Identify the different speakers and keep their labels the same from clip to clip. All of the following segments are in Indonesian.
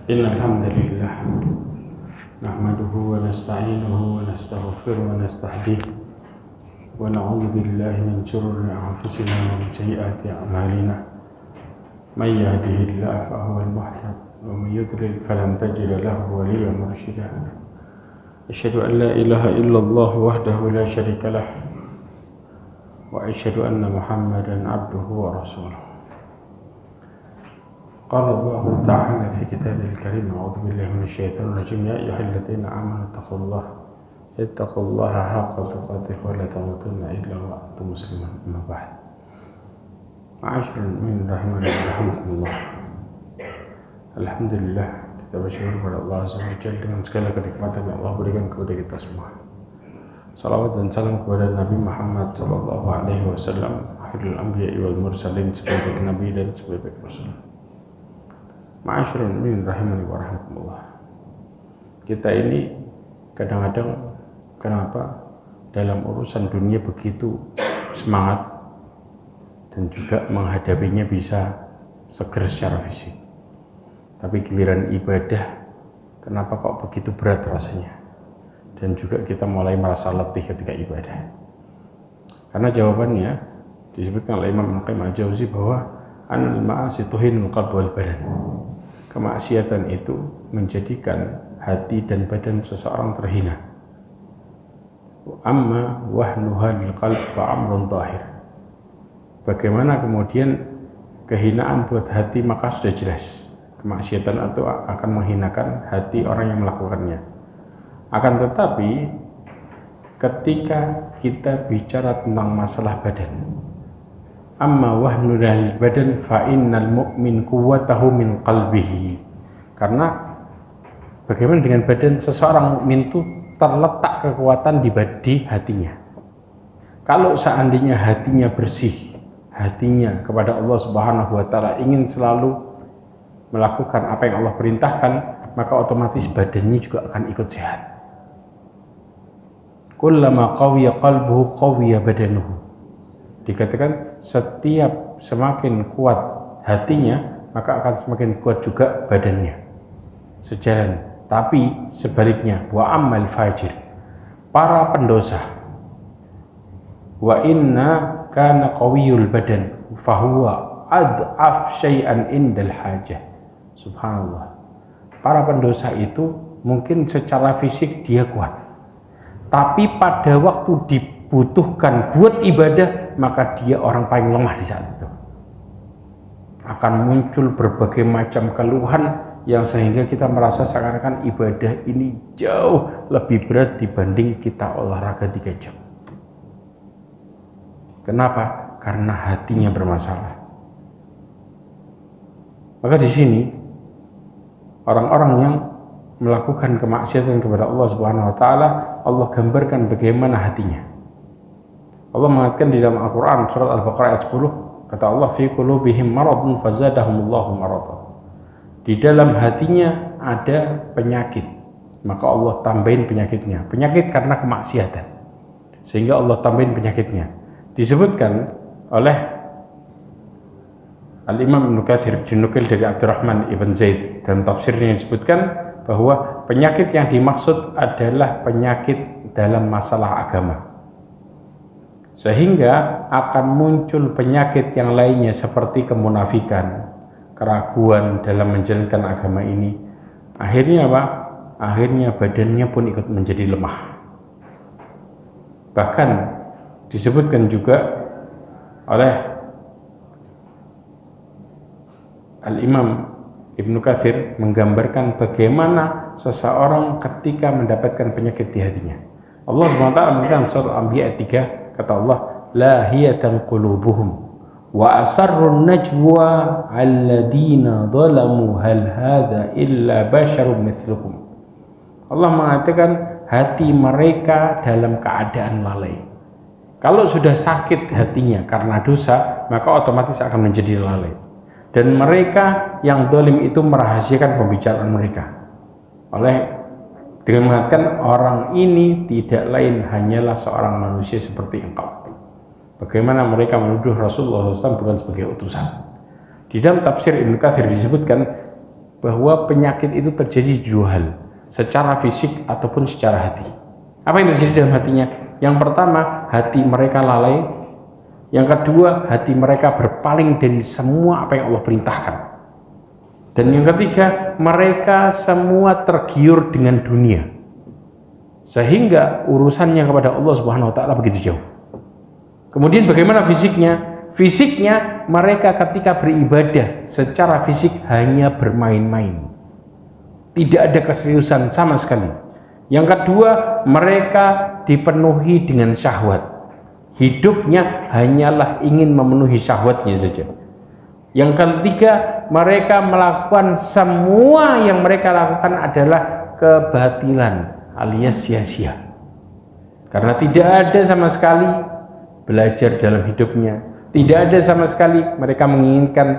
Speaker 1: إن الحمد لله نحمده ونستعينه ونستغفره ونستهديه ونعوذ بالله من شرور أنفسنا ومن سيئات أعمالنا من يهده الله فهو المهتد ومن يضلل فلن تجد له وليا مرشدا أشهد أن لا إله إلا الله وحده لا شريك له وأشهد أن محمدا عبده ورسوله. قال الله تعالى في كتابه الكريم أعوذ بالله من الشيطان الرجيم يا أيها الذين آمنوا اتقوا الله حق تقاته ولا تموتن إلا وأنتم مسلمون. أما بعد معاشر المؤمنين rahimani wa rahimakumullah. Alhamdulillah, kita bersyukur kepada Allah Azza wa Jalla dengan segala kenikmatan yang Allah berikan kepada kita semua. Salawat dan salam kepada Nabi Muhammad sallallahu alaihi wasallam, akhirul anbiya'i wal mursalin, sebaik nabi dan sebaik rasul. Ma'asyiral mu'minin rahimani wa rahmatullah. Kita ini kadang-kadang kenapa dalam urusan dunia begitu semangat dan juga menghadapinya bisa seger secara fisik. Tapi giliran ibadah kenapa kok begitu berat rasanya? Dan juga kita mulai merasa letih ketika ibadah. Karena jawabannya disebutkan oleh Imam Ibnu Qayyim al-Jauzi bahwa anal ma'asi tuhinul qalb wal badan. Kemaksiatan itu menjadikan hati dan badan seseorang terhina. Amma wahnuha lil qalb fa amrun zahir. Bagaimana kemudian kehinaan buat hati, maka sudah jelas. Kemaksiatan itu akan menghinakan hati orang yang melakukannya. Akan tetapi ketika kita bicara tentang masalah badan, amma wahnu lil badan fa innal mu'min quwwatahu min qalbihi. Karena bagaimana dengan badan seseorang mukmin itu terletak kekuatan di hatinya. Kalau seandainya hatinya bersih, hatinya kepada Allah Subhanahu wa taala, ingin selalu melakukan apa yang Allah perintahkan, maka otomatis badannya juga akan ikut sehat. Kullama qawiya qalbuhu qawiya badanuhu. Dikatakan setiap semakin kuat hatinya, maka akan semakin kuat juga badannya. Sejalan. Tapi sebaliknya, wa ammal fajir, para pendosa, wa inna kana qawiyul badan fahuwa ad'af syai'an indal hajah. Subhanallah. Para pendosa itu mungkin secara fisik dia kuat, tapi pada waktu dibutuhkan buat ibadah, maka dia orang paling lemah di saat itu. Akan muncul berbagai macam keluhan yang sehingga kita merasa seakan-akan ibadah ini jauh lebih berat dibanding kita olahraga 3 jam. Kenapa? Karena hatinya bermasalah. Maka di sini orang-orang yang melakukan kemaksiatan kepada Allah Subhanahu wa taala, Allah gambarkan bagaimana hatinya. Allah mengatakan di dalam Al-Quran surat Al-Baqarah ayat 10, kata Allah, fi qulubihim maradun fazadahumullahu marada. Di dalam hatinya ada penyakit, maka Allah tambahin penyakitnya. Penyakit karena kemaksiatan, sehingga Allah tambahin penyakitnya. Disebutkan oleh Al-Imam Ibnu Katsir, dinukil dari Abdurrahman ibn Zaid, dalam tafsirnya disebutkan bahwa penyakit yang dimaksud adalah penyakit dalam masalah agama. Sehingga akan muncul penyakit yang lainnya seperti kemunafikan, keraguan dalam menjalankan agama ini. Akhirnya apa? Akhirnya badannya pun ikut menjadi lemah. Bahkan disebutkan juga oleh Al-Imam Ibnu Katsir menggambarkan bagaimana seseorang ketika mendapatkan penyakit di hatinya. Allah SWT mengatakan surat Al-Anbiya ayat 3, kata Allah, lahiyatan qulubuhum wa asarrun najwa alladina zalamu hal hadha illa basharun mithlukum. Allah mengatakan hati mereka dalam keadaan lalai. Kalau sudah sakit hatinya karena dosa, maka otomatis akan menjadi lalai. Dan mereka yang zalim itu merahasiakan pembicaraan mereka dengan mengatakan orang ini tidak lain hanyalah seorang manusia seperti engkau. Bagaimana mereka menuduh Rasulullah SAW bukan sebagai utusan. Di dalam tafsir Ibnu Katsir disebutkan bahwa penyakit itu terjadi di dua hal, secara fisik ataupun secara hati. Apa yang terjadi dalam hatinya? Yang pertama, hati mereka lalai. Yang kedua, hati mereka berpaling dari semua apa yang Allah perintahkan. Dan yang ketiga, mereka semua tergiur dengan dunia, sehingga urusannya kepada Allah Subhanahu wa Ta'ala begitu jauh. Kemudian bagaimana fisiknya? Fisiknya mereka ketika beribadah secara fisik hanya bermain-main, tidak ada keseriusan sama sekali. Yang kedua, mereka dipenuhi dengan syahwat, hidupnya hanyalah ingin memenuhi syahwatnya saja. Yang ketiga, mereka melakukan semua yang mereka lakukan adalah kebatilan alias sia-sia, karena tidak ada sama sekali belajar dalam hidupnya. Tidak ada sama sekali mereka menginginkan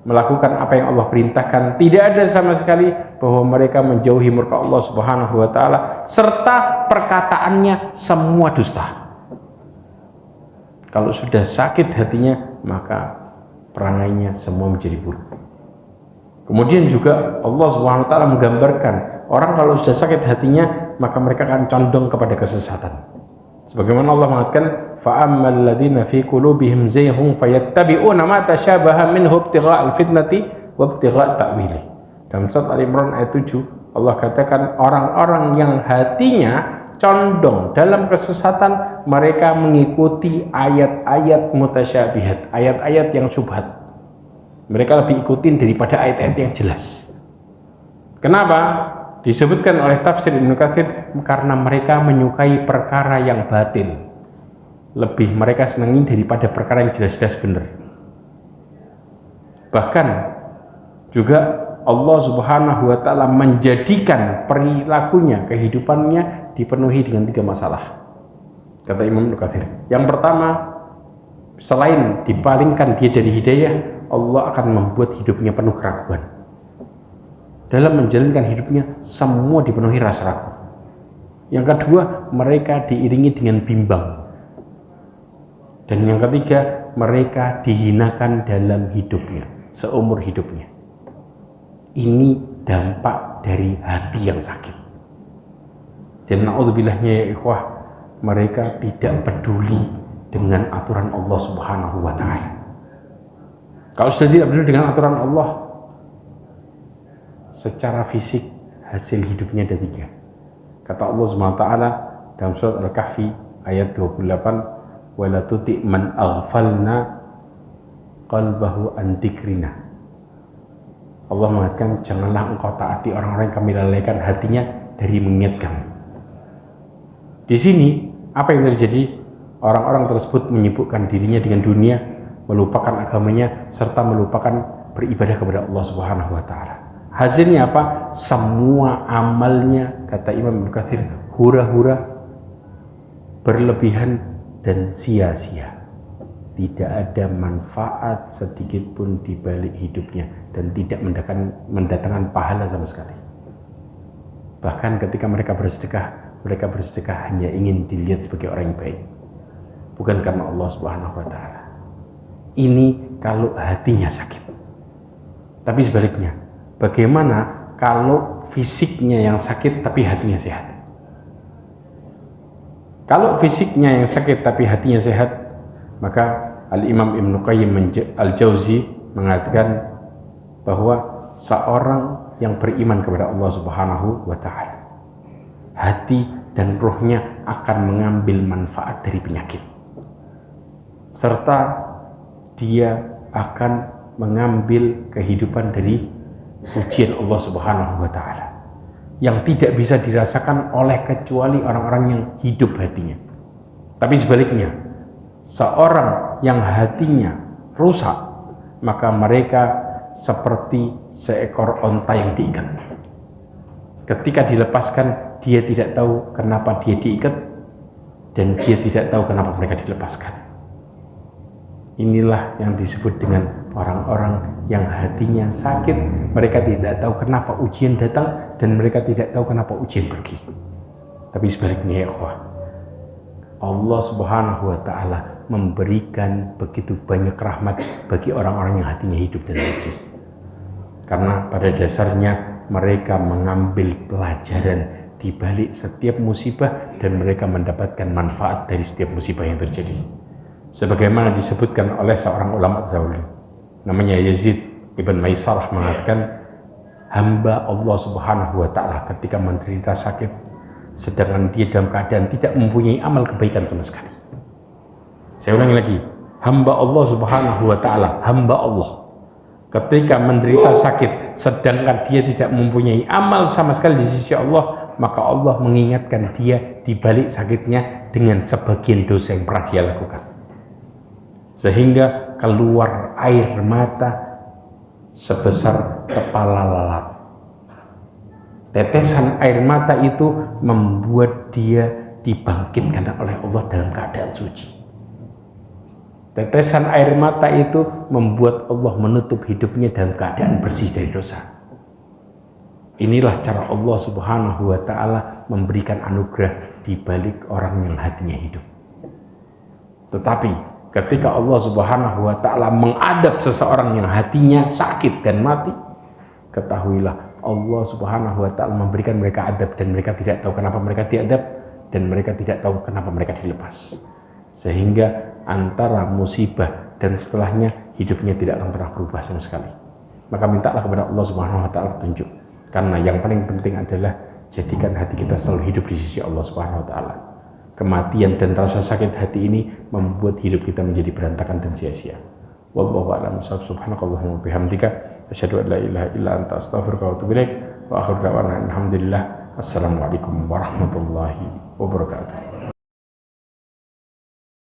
Speaker 1: melakukan apa yang Allah perintahkan. Tidak ada sama sekali bahwa mereka menjauhi murka Allah Subhanahu wa Ta'ala, serta perkataannya semua dusta. Kalau sudah sakit hatinya, maka perangainya semua menjadi buruk. Kemudian juga Allah Subhanahu wa Ta'ala menggambarkan orang kalau sudah sakit hatinya, maka mereka akan condong kepada kesesatan. Sebagaimana Allah mengatakan, fa'ammal ladzina fi qulubihim zayghun fayattabi'una ma tashabaha minhu ibtigha'al fitnati wa ibtigha' ta'wili. Dalam surat Al-Imran ayat 7, Allah katakan orang-orang yang hatinya condong dalam kesesatan, mereka mengikuti ayat-ayat mutasyabihat, ayat-ayat yang syubhat. Mereka lebih ikutin daripada ayat-ayat yang jelas. Kenapa? Disebutkan oleh tafsir Ibnu Katsir, karena mereka menyukai perkara yang batil, lebih mereka senangi daripada perkara yang jelas-jelas benar. Bahkan juga Allah Subhanahu wa Ta'ala menjadikan perilakunya, kehidupannya dipenuhi dengan 3 masalah, kata Imam Ibnu Katsir. Yang pertama, selain dipalingkan dia dari hidayah, Allah akan membuat hidupnya penuh keraguan. Dalam menjalankan hidupnya semua dipenuhi rasa ragu. Yang kedua, mereka diiringi dengan bimbang. Dan yang ketiga, mereka dihinakan dalam hidupnya, seumur hidupnya. Ini dampak dari hati yang sakit. Dan na'udzubillahnya ya ikhwah, mereka tidak peduli dengan aturan Allah Subhanahu wa Ta'ala. Kalau sudah tidak peduli dengan aturan Allah, secara fisik hasil hidupnya ada 3. Kata Allah Subhanahu wa Ta'ala dalam surat Al-Kahfi ayat 28, wala tuti man aghfalna qalbahu an dzikrina. Allah mengatakan, janganlah engkau taati orang-orang yang kami lalaikan hatinya dari mengingatkan. Di sini apa yang terjadi? Orang-orang tersebut menyibukkan dirinya dengan dunia, melupakan agamanya, serta melupakan beribadah kepada Allah Subhanahu wa Ta'ala. Hasilnya apa? Semua amalnya, kata Imam Ibnu Katsir, hura-hura, berlebihan dan sia-sia. Tidak ada manfaat sedikit pun di balik hidupnya dan tidak mendatangkan pahala sama sekali. Bahkan ketika mereka bersedekah hanya ingin dilihat sebagai orang yang baik, bukan karena Allah Subhanahu wa Ta'ala. Ini kalau hatinya sakit. Tapi sebaliknya, bagaimana kalau fisiknya yang sakit tapi hatinya sehat? Kalau fisiknya yang sakit tapi hatinya sehat, maka Al-Imam Ibnu Qayyim Al-Jauzi mengatakan bahwa seorang yang beriman kepada Allah Subhanahu wa Ta'ala, hati dan rohnya akan mengambil manfaat dari penyakit, serta dia akan mengambil kehidupan dari ujian Allah Subhanahu wa Ta'ala yang tidak bisa dirasakan oleh kecuali orang-orang yang hidup hatinya. Tapi sebaliknya, seorang yang hatinya rusak, maka mereka seperti seekor onta yang diikat. Ketika dilepaskan, dia tidak tahu kenapa dia diikat dan dia tidak tahu kenapa mereka dilepaskan. Inilah yang disebut dengan orang-orang yang hatinya sakit. Mereka tidak tahu kenapa ujian datang dan mereka tidak tahu kenapa ujian pergi. Tapi sebaliknya ya ikhwah, Allah Subhanahu wa Ta'ala memberikan begitu banyak rahmat bagi orang-orang yang hatinya hidup dan bersih. Karena pada dasarnya mereka mengambil pelajaran di balik setiap musibah dan mereka mendapatkan manfaat dari setiap musibah yang terjadi. Sebagaimana disebutkan oleh seorang ulama terdahulu, namanya Yazid ibn Maisarah, mengatakan, hamba Allah Subhanahu wa Ta'ala ketika menderita sakit, sedangkan dia dalam keadaan tidak mempunyai amal kebaikan sama sekali. Saya ulangi lagi, hamba Allah Subhanahu wa Ta'ala, hamba Allah ketika menderita sakit, sedangkan dia tidak mempunyai amal sama sekali di sisi Allah, maka Allah mengingatkan dia di balik sakitnya dengan sebagian dosa yang pernah dia lakukan, sehingga keluar air mata sebesar kepala lalat. Tetesan air mata itu membuat dia dibangkitkan oleh Allah dalam keadaan suci. Tetesan air mata itu membuat Allah menutup hidupnya dalam keadaan bersih dari dosa. Inilah cara Allah Subhanahu wa Ta'ala memberikan anugerah di balik orang yang hatinya hidup. Tetapi ketika Allah Subhanahu wa Ta'ala mengadab seseorang yang hatinya sakit dan mati, ketahuilah Allah Subhanahu wa Ta'ala memberikan mereka adab dan mereka tidak tahu kenapa mereka diadab dan mereka tidak tahu kenapa mereka dilepas. Sehingga antara musibah dan setelahnya hidupnya tidak akan pernah berubah sama sekali. Maka mintalah kepada Allah Subhanahu wa Ta'ala petunjuk. Karena yang paling penting adalah jadikan hati kita selalu hidup di sisi Allah Subhanahu wa Ta'ala. Kematian dan rasa sakit hati ini membuat hidup kita menjadi berantakan dan sia-sia. Wallahu a'lam bishawab. Subhanakallahumma bihamdika asyhadu an la ilaha illa anta astaghfiruka wa atubu ilaik. Wa akhiru da'wana alhamdulillah. Assalamualaikum warahmatullahi wabarakatuh.